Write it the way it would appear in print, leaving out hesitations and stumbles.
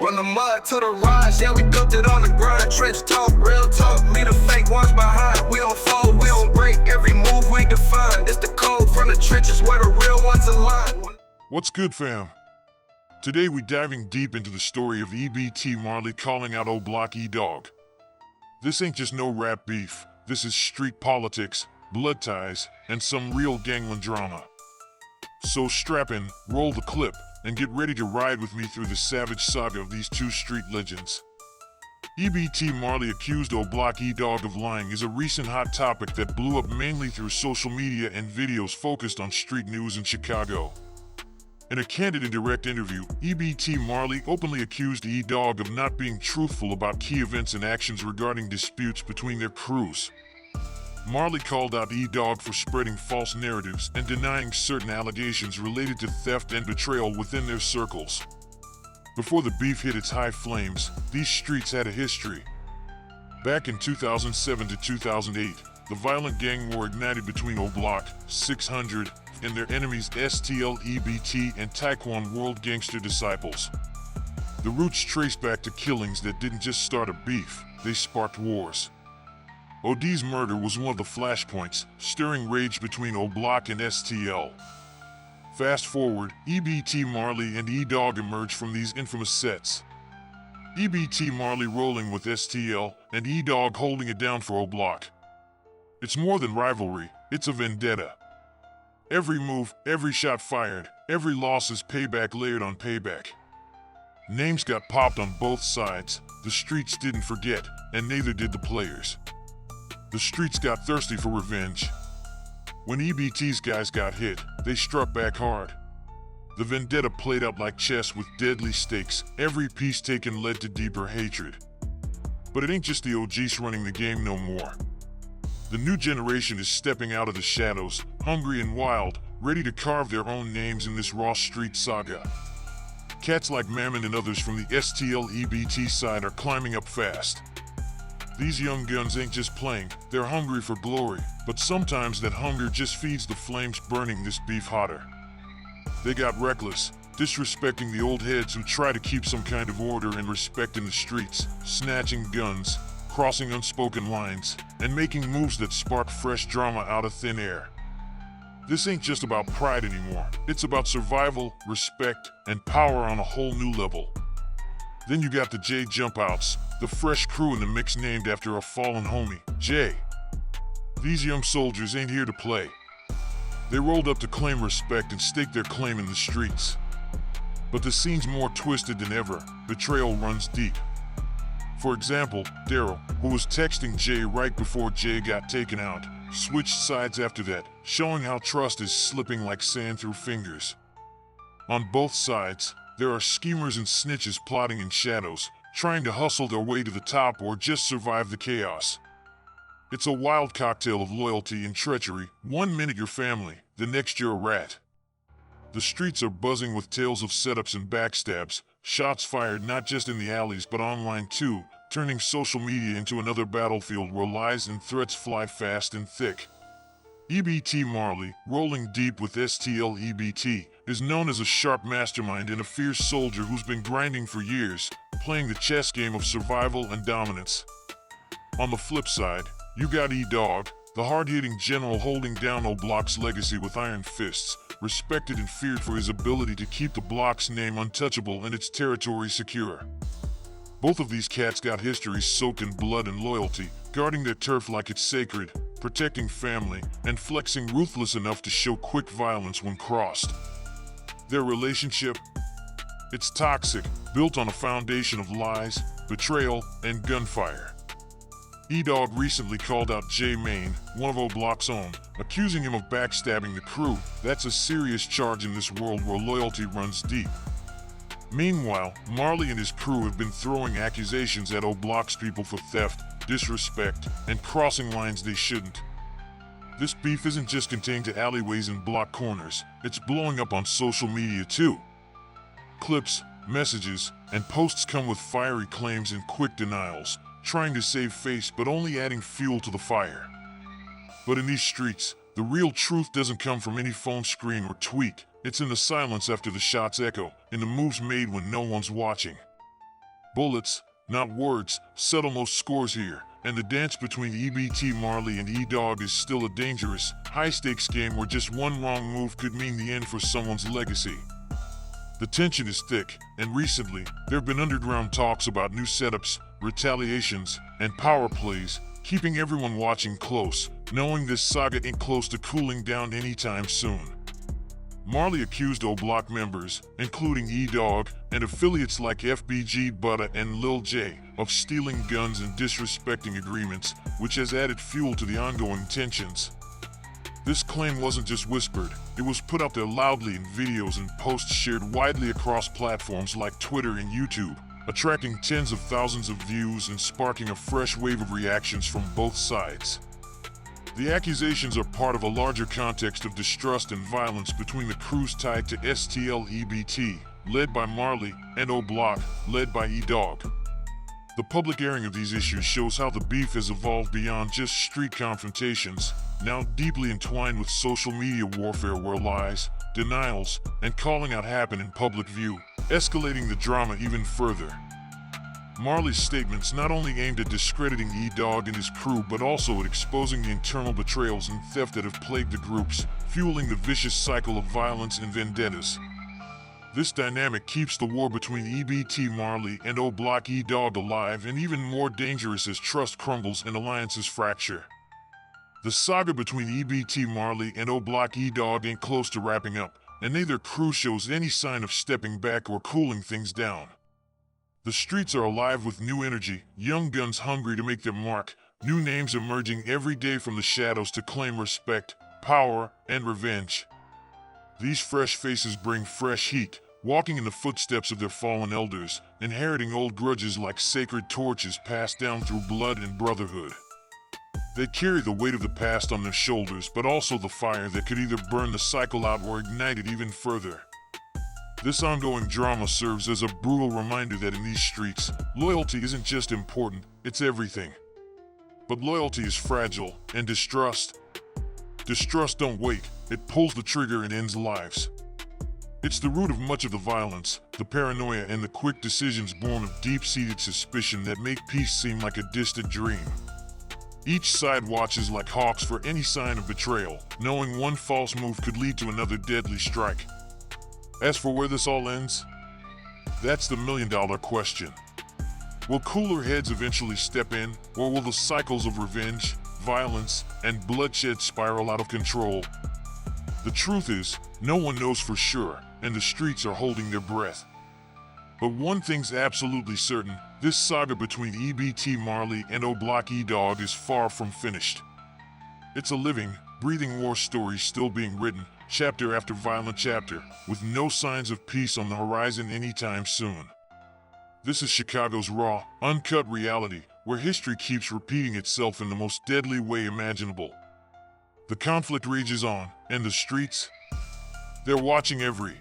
From the mud to the rise, yeah, we built it on the grind. Trench talk, real talk, leave the fake ones behind. We don't fold, we don't break, every move we define. It's the code from the trenches where the real ones align. What's good, fam? Today we diving deep into the story of EBT Marley calling out OBlock EDogg. This ain't just no rap beef, this is street politics, blood ties, and some real gangland drama. So strap in, roll the clip, and get ready to ride with me through the savage saga of these two street legends. EBT Marley accused OBlock EDogg of lying is a recent hot topic that blew up mainly through social media and videos focused on street news in Chicago. In a candid and direct interview, EBT Marley openly accused EDogg of not being truthful about key events and actions regarding disputes between their crews. Marley called out EDogg for spreading false narratives and denying certain allegations related to theft and betrayal within their circles. Before the beef hit its high flames, these streets had a history. Back in 2007 to 2008, the violent gang war ignited between OBlock, 600, and their enemies STL, EBT, and Taekwon World Gangster disciples. The roots trace back to killings that didn't just start a beef, they sparked wars. OD's murder was one of the flashpoints, stirring rage between OBlock and STL. Fast forward, EBT Marley and EDogg emerged from these infamous sets. EBT Marley rolling with STL, and EDogg holding it down for OBlock. It's more than rivalry, it's a vendetta. Every move, every shot fired, every loss is payback layered on payback. Names got popped on both sides, the streets didn't forget, and neither did the players. The streets got thirsty for revenge. When EBT's guys got hit, they struck back hard. The vendetta played out like chess with deadly stakes. Every piece taken led to deeper hatred. But it ain't just the OGs running the game no more. The new generation is stepping out of the shadows, hungry and wild, ready to carve their own names in this raw street saga. Cats like Mammon and others from the STL EBT side are climbing up fast. These young guns ain't just playing, they're hungry for glory, but sometimes that hunger just feeds the flames burning this beef hotter. They got reckless, disrespecting the old heads who try to keep some kind of order and respect in the streets, snatching guns, crossing unspoken lines, and making moves that spark fresh drama out of thin air. This ain't just about pride anymore, it's about survival, respect, and power on a whole new level. Then you got the J Jump Outs, the fresh crew in the mix named after a fallen homie, Jay. These young soldiers ain't here to play. They rolled up to claim respect and stake their claim in the streets. But the scene's more twisted than ever, betrayal runs deep. For example, Daryl, who was texting Jay right before Jay got taken out, switched sides after that, showing how trust is slipping like sand through fingers. On both sides, there are schemers and snitches plotting in shadows, trying to hustle their way to the top or just survive the chaos. It's a wild cocktail of loyalty and treachery. 1 minute you're family, the next you're a rat. The streets are buzzing with tales of setups and backstabs, shots fired not just in the alleys but online too, turning social media into another battlefield where lies and threats fly fast and thick. EBT Marley, rolling deep with STL EBT, is known as a sharp mastermind and a fierce soldier who's been grinding for years, playing the chess game of survival and dominance. On the flip side, you got EDogg, the hard-hitting general holding down OBlock's legacy with iron fists, respected and feared for his ability to keep the block's name untouchable and its territory secure. Both of these cats got histories soaked in blood and loyalty, guarding their turf like it's sacred, protecting family, and flexing ruthless enough to show quick violence when crossed. Their relationship? It's toxic, built on a foundation of lies, betrayal, and gunfire. EDogg recently called out Jay Main, one of OBlock's own, accusing him of backstabbing the crew. That's a serious charge in this world where loyalty runs deep. Meanwhile, Marley and his crew have been throwing accusations at OBlock's people for theft, disrespect, and crossing lines they shouldn't. This beef isn't just contained to alleyways and block corners, it's blowing up on social media too. Clips, messages, and posts come with fiery claims and quick denials, trying to save face but only adding fuel to the fire. But in these streets, the real truth doesn't come from any phone screen or tweet. It's in the silence after the shots echo, in the moves made when no one's watching. Bullets, not words, settle most scores here, and the dance between EBT Marley and EDogg is still a dangerous, high-stakes game where just one wrong move could mean the end for someone's legacy. The tension is thick, and recently, there have been underground talks about new setups, retaliations, and power plays, keeping everyone watching close, knowing this saga ain't close to cooling down anytime soon. Marley accused OBlock members, including EDogg and affiliates like FBG Butta and Lil J, of stealing guns and disrespecting agreements, which has added fuel to the ongoing tensions. This claim wasn't just whispered, it was put out there loudly in videos and posts shared widely across platforms like Twitter and YouTube, attracting tens of thousands of views and sparking a fresh wave of reactions from both sides. The accusations are part of a larger context of distrust and violence between the crews tied to STL EBT, led by Marley, and OBlock, led by EDogg. The public airing of these issues shows how the beef has evolved beyond just street confrontations, now deeply entwined with social media warfare where lies, denials, and calling out happen in public view, escalating the drama even further. Marley's statements not only aimed at discrediting EDogg and his crew but also at exposing the internal betrayals and theft that have plagued the groups, fueling the vicious cycle of violence and vendettas. This dynamic keeps the war between EBT Marley and OBlock EDogg alive and even more dangerous as trust crumbles and alliances fracture. The saga between EBT Marley and OBlock EDogg ain't close to wrapping up, and neither crew shows any sign of stepping back or cooling things down. The streets are alive with new energy, young guns hungry to make their mark, new names emerging every day from the shadows to claim respect, power, and revenge. These fresh faces bring fresh heat, walking in the footsteps of their fallen elders, inheriting old grudges like sacred torches passed down through blood and brotherhood. They carry the weight of the past on their shoulders, but also the fire that could either burn the cycle out or ignite it even further. This ongoing drama serves as a brutal reminder that in these streets, loyalty isn't just important, it's everything. But loyalty is fragile, and distrust don't wait, it pulls the trigger and ends lives. It's the root of much of the violence, the paranoia and the quick decisions born of deep-seated suspicion that make peace seem like a distant dream. Each side watches like hawks for any sign of betrayal, knowing one false move could lead to another deadly strike. As for where this all ends, that's the million-dollar question. Will cooler heads eventually step in, or will the cycles of revenge, violence, and bloodshed spiral out of control? The truth is, no one knows for sure, and the streets are holding their breath. But one thing's absolutely certain, this saga between EBT Marley and OBlock EDogg is far from finished. It's a living, breathing war story still being written, chapter after violent chapter, with no signs of peace on the horizon anytime soon. This is Chicago's raw, uncut reality, where history keeps repeating itself in the most deadly way imaginable. The conflict rages on, and the streets, they're watching every